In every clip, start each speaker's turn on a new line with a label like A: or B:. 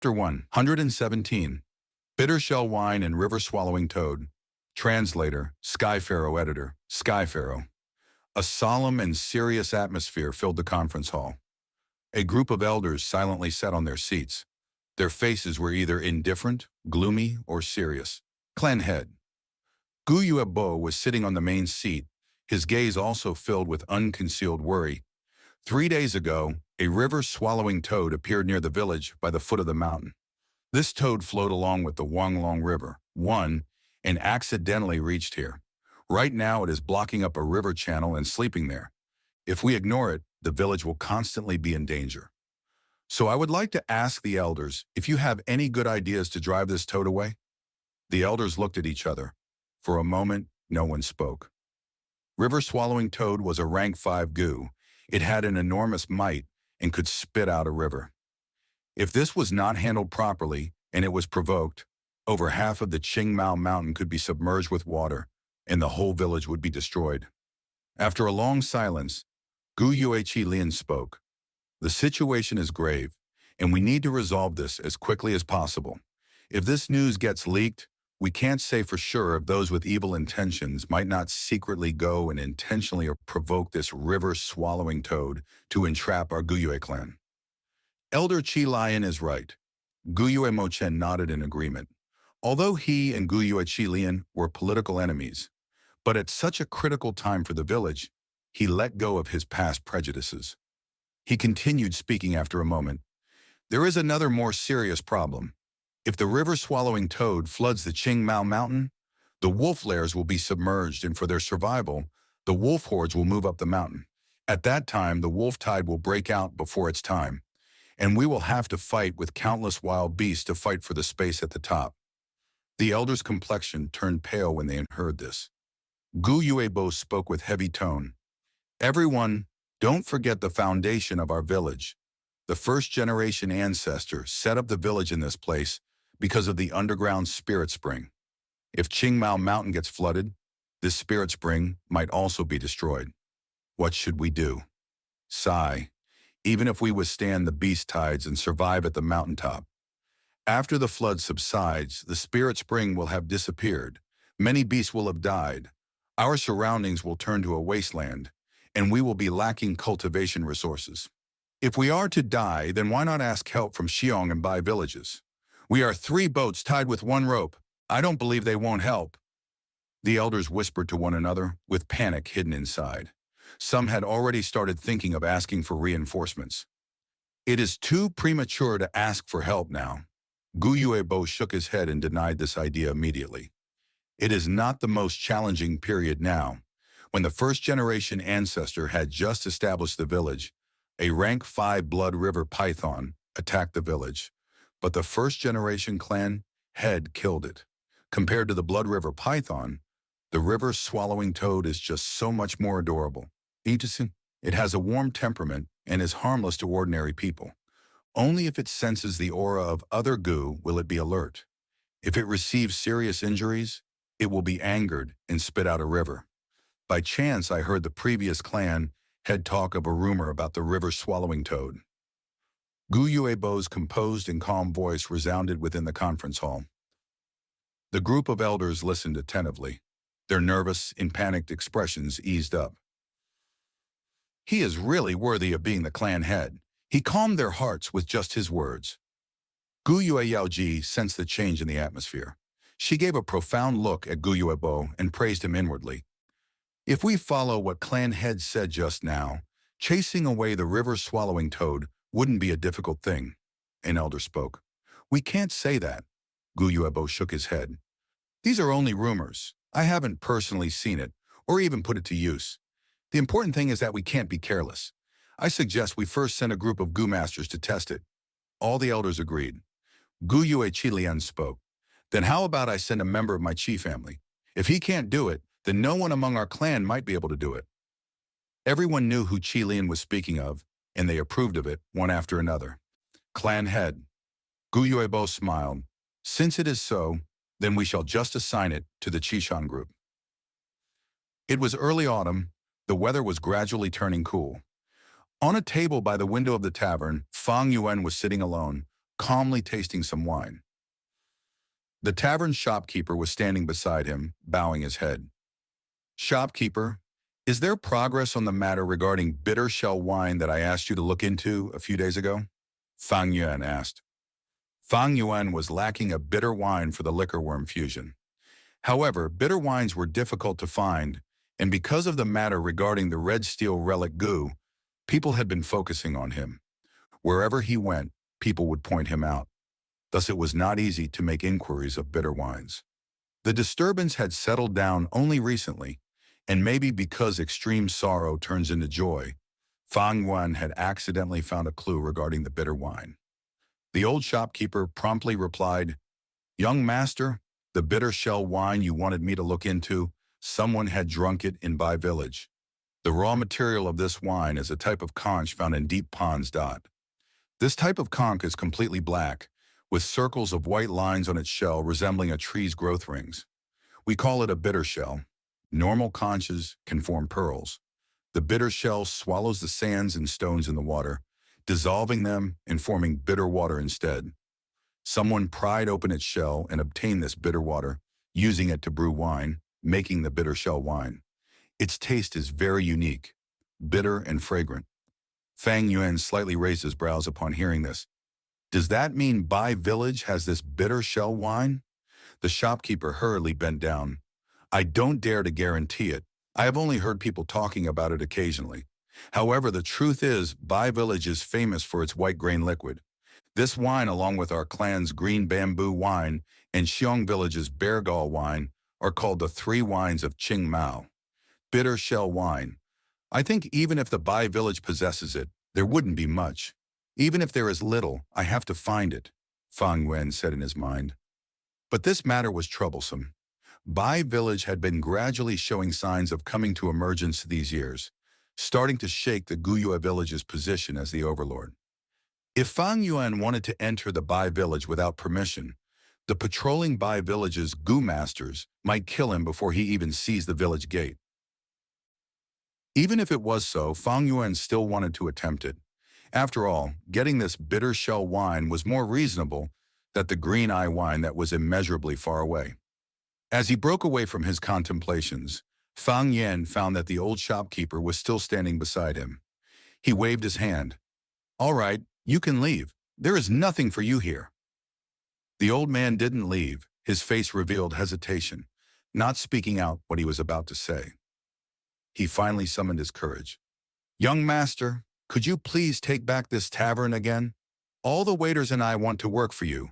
A: Chapter 117. Bitter Shell Wine and River Swallowing Toad. Translator, Skypharaoh Editor, Skypharaoh. A solemn and serious atmosphere filled the conference hall. A group of elders silently sat on their seats. Their faces were either indifferent, gloomy, or serious. Clan Head. Guyuebo was sitting on the main seat, his gaze also filled with unconcealed worry. 3 days ago, a river-swallowing toad appeared near the village by the foot of the mountain. This toad flowed along with the Wanglong River, and accidentally reached here. Right now it is blocking up a river channel and sleeping there. If we ignore it, the village will constantly be in danger. So I would like to ask the elders if you have any good ideas to drive this toad away. The elders looked at each other. For a moment, no one spoke. River-swallowing toad was a rank 5 gu. It had an enormous might and could spit out a river. If this was not handled properly and it was provoked, over half of the Qingmao mountain could be submerged with water and the whole village would be destroyed. After a long silence, Gu Yueqi spoke. The situation is grave, and we need to resolve this as quickly as possible. If this news gets leaked, we can't say for sure if those with evil intentions might not secretly go and intentionally provoke this river-swallowing toad to entrap our Guyue clan. Elder Qi Lian is right. Guyue Mochen nodded in agreement. Although he and Guyue Qi Lian were political enemies, but at such a critical time for the village, he let go of his past prejudices. He continued speaking after a moment. There is another more serious problem. If the river-swallowing toad floods the Qingmao mountain, the wolf lairs will be submerged, and for their survival, the wolf hordes will move up the mountain. At that time, the wolf tide will break out before its time, and we will have to fight with countless wild beasts to fight for the space at the top. The elder's complexion turned pale when they heard this. Gu Yuebo spoke with heavy tone. Everyone, don't forget the foundation of our village. The first-generation ancestor set up the village in this place because of the underground spirit spring. If Qingmao Mountain gets flooded, this spirit spring might also be destroyed. What should we do? Sigh. Even if we withstand the beast tides and survive at the mountaintop. After the flood subsides, the spirit spring will have disappeared. Many beasts will have died. Our surroundings will turn to a wasteland, and we will be lacking cultivation resources. If we are to die, then why not ask help from Xiong and Bai villages? We are 3 boats tied with 1 rope. I don't believe they won't help. The elders whispered to one another, with panic hidden inside. Some had already started thinking of asking for reinforcements. It is too premature to ask for help now. Gu Yuebo shook his head and denied this idea immediately. It is not the most challenging period now. When the first-generation ancestor had just established the village, a rank 5 Blood River python attacked the village, but the first-generation clan head killed it. Compared to the Blood River python, the river-swallowing toad is just so much more adorable. It has a warm temperament and is harmless to ordinary people. Only if it senses the aura of other gu will it be alert. If it receives serious injuries, it will be angered and spit out a river. By chance, I heard the previous clan head talk of a rumor about the river-swallowing toad. Gu Yuebo's composed and calm voice resounded within the conference hall. The group of elders listened attentively. Their nervous and panicked expressions eased up. He is really worthy of being the clan head. He calmed their hearts with just his words. Gu Yueyaoji sensed the change in the atmosphere. She gave a profound look at Gu Yuebo and praised him inwardly. If we follow what clan head said just now, chasing away the river-swallowing toad wouldn't be a difficult thing, an elder spoke. We can't say that. Gu Yuebo shook his head. These are only rumors. I haven't personally seen it, or even put it to use. The important thing is that we can't be careless. I suggest we first send a group of Gu masters to test it. All the elders agreed. Gu Yueqi Lian spoke. Then how about I send a member of my Qi family? If he can't do it, then no one among our clan might be able to do it. Everyone knew who Qi Lian was speaking of, and they approved of it, one after another. Clan head. Gu Yuebo smiled. Since it is so, then we shall just assign it to the Qishan group. It was early autumn. The weather was gradually turning cool. On a table by the window of the tavern, Fang Yuan was sitting alone, calmly tasting some wine. The tavern shopkeeper was standing beside him, bowing his head. "Shopkeeper, is there progress on the matter regarding bitter shell wine that I asked you to look into a few days ago?" Fang Yuan asked. Fang Yuan was lacking a bitter wine for the liquor worm fusion. However, bitter wines were difficult to find, and because of the matter regarding the red steel relic goo, people had been focusing on him. Wherever he went, people would point him out. Thus it was not easy to make inquiries of bitter wines. The disturbance had settled down only recently, and maybe because extreme sorrow turns into joy, Fang Yuan had accidentally found a clue regarding the bitter wine. The old shopkeeper promptly replied, "Young master, the bitter shell wine you wanted me to look into, someone had drunk it in Bai village. The raw material of this wine is a type of conch found in deep ponds. This type of conch is completely black, with circles of white lines on its shell resembling a tree's growth rings. We call it a bitter shell. Normal conches can form pearls. The bitter shell swallows the sands and stones in the water, dissolving them and forming bitter water instead. Someone pried open its shell and obtained this bitter water, using it to brew wine, making the bitter shell wine. Its taste is very unique, bitter and fragrant." Fang Yuan slightly raised his brows upon hearing this. "Does that mean Bai village has this bitter shell wine?" The shopkeeper hurriedly bent down. "I don't dare to guarantee it. I have only heard people talking about it occasionally. However, the truth is, Bai village is famous for its white grain liquid. This wine, along with our clan's green bamboo wine and Xiong village's bear gall wine, are called the three wines of Qing Mao. Bitter shell wine. I think even if the Bai village possesses it, there wouldn't be much. Even if there is little, I have to find it," Fang Yuan said in his mind. But this matter was troublesome. Bai village had been gradually showing signs of coming to emergence these years, starting to shake the Guyue village's position as the overlord. If Fang Yuan wanted to enter the Bai village without permission, the patrolling Bai village's Gu masters might kill him before he even sees the village gate. Even if it was so, Fang Yuan still wanted to attempt it. After all, getting this bitter shell wine was more reasonable than the green eye wine that was immeasurably far away. As he broke away from his contemplations, Fang Yuan found that the old shopkeeper was still standing beside him. He waved his hand. "All right, you can leave. There is nothing for you here." The old man didn't leave. His face revealed hesitation, not speaking out what he was about to say. He finally summoned his courage. "Young master, could you please take back this tavern again? All the waiters and I want to work for you.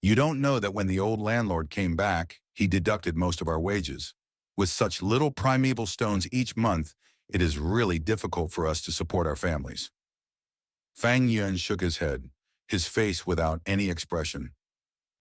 A: You don't know that when the old landlord came back, he deducted most of our wages. With such little primeval stones each month, it is really difficult for us to support our families." Fang Yuan shook his head, his face without any expression.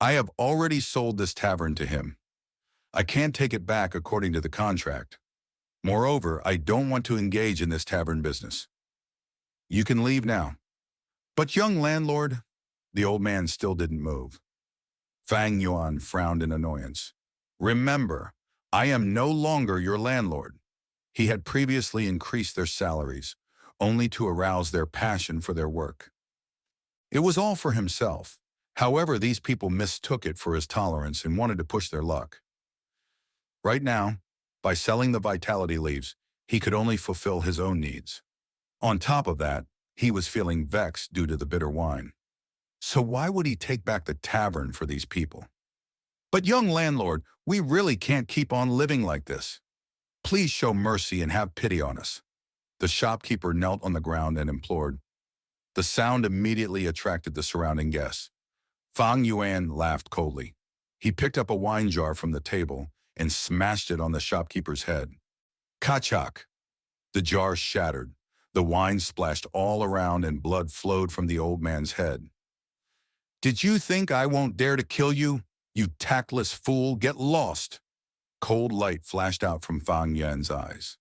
A: "I have already sold this tavern to him. I can't take it back according to the contract. Moreover, I don't want to engage in this tavern business. You can leave now." "But young landlord," the old man still didn't move. Fang Yuan frowned in annoyance. "Remember, I am no longer your landlord." He had previously increased their salaries, only to arouse their passion for their work. It was all for himself. However, these people mistook it for his tolerance and wanted to push their luck. Right now, by selling the vitality leaves, he could only fulfill his own needs. On top of that, he was feeling vexed due to the bitter wine. So why would he take back the tavern for these people? "But young landlord, we really can't keep on living like this. Please show mercy and have pity on us." The shopkeeper knelt on the ground and implored. The sound immediately attracted the surrounding guests. Fang Yuan laughed coldly. He picked up a wine jar from the table and smashed it on the shopkeeper's head. Kachak! The jar shattered. The wine splashed all around and blood flowed from the old man's head. "Did you think I won't dare to kill you? You tactless fool, get lost!" Cold light flashed out from Fang Yuan's eyes.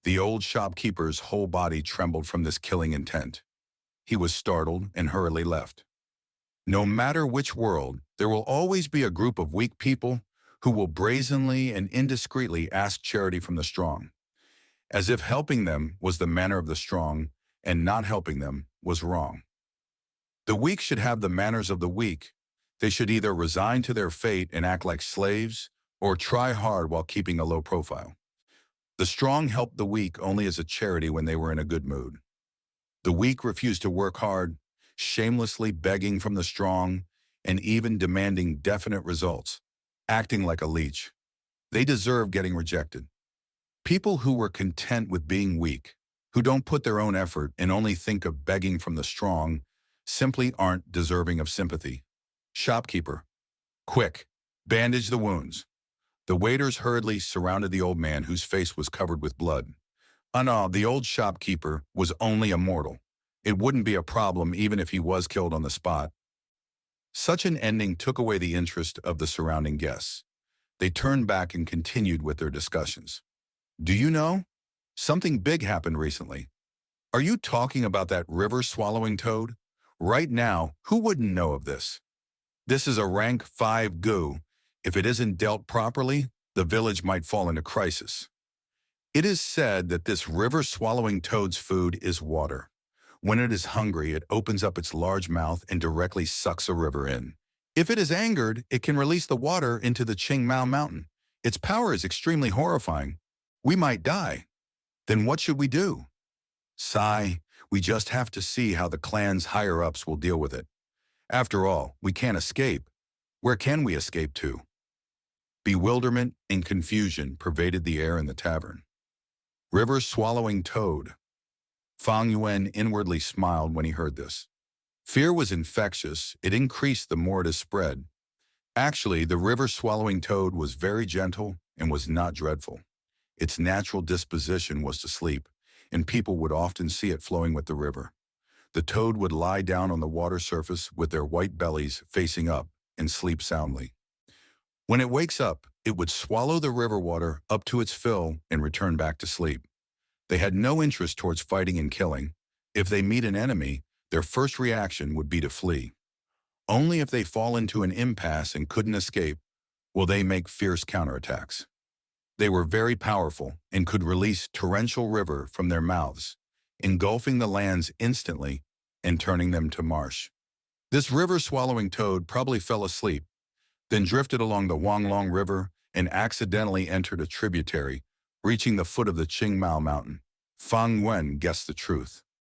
A: The old shopkeeper's whole body trembled from this killing intent. He was startled and hurriedly left. No matter which world, there will always be a group of weak people who will brazenly and indiscreetly ask charity from the strong, as if helping them was the manner of the strong and not helping them was wrong. The weak should have the manners of the weak. They should either resign to their fate and act like slaves, or try hard while keeping a low profile. The strong helped the weak only as a charity when they were in a good mood. The weak refused to work hard, shamelessly begging from the strong, and even demanding definite results, acting like a leech. They deserve getting rejected. People who were content with being weak, who don't put their own effort and only think of begging from the strong, simply aren't deserving of sympathy. Shopkeeper, quick, bandage the wounds. The waiters hurriedly surrounded the old man whose face was covered with blood. No, the old shopkeeper was only a mortal. It wouldn't be a problem even if he was killed on the spot. Such an ending took away the interest of the surrounding guests. They turned back and continued with their discussions. Do you know? Something big happened recently. Are you talking about that river-swallowing toad? Right now, who wouldn't know of this? This is a rank 5 goo. If it isn't dealt properly, the village might fall into crisis. It is said that this river-swallowing toad's food is water. When it is hungry, it opens up its large mouth and directly sucks a river in. If it is angered, it can release the water into the Qingmao Mountain. Its power is extremely horrifying. We might die. Then what should we do? Sigh, we just have to see how the clan's higher-ups will deal with it. After all, we can't escape. Where can we escape to? Bewilderment and confusion pervaded the air in the tavern. River-swallowing toad. Fang Yuan inwardly smiled when he heard this. Fear was infectious. It increased the more it is spread. Actually, the river-swallowing toad was very gentle and was not dreadful. Its natural disposition was to sleep, and people would often see it flowing with the river. The toad would lie down on the water surface with their white bellies facing up and sleep soundly. When it wakes up, it would swallow the river water up to its fill and return back to sleep. They had no interest towards fighting and killing. If they meet an enemy, their first reaction would be to flee. Only if they fall into an impasse and couldn't escape will they make fierce counterattacks. They were very powerful and could release torrential river from their mouths, engulfing the lands instantly and turning them to marsh. This river-swallowing toad probably fell asleep, then drifted along the Huanglong River and accidentally entered a tributary, reaching the foot of the Qingmao Mountain. Fang Wen guessed the truth.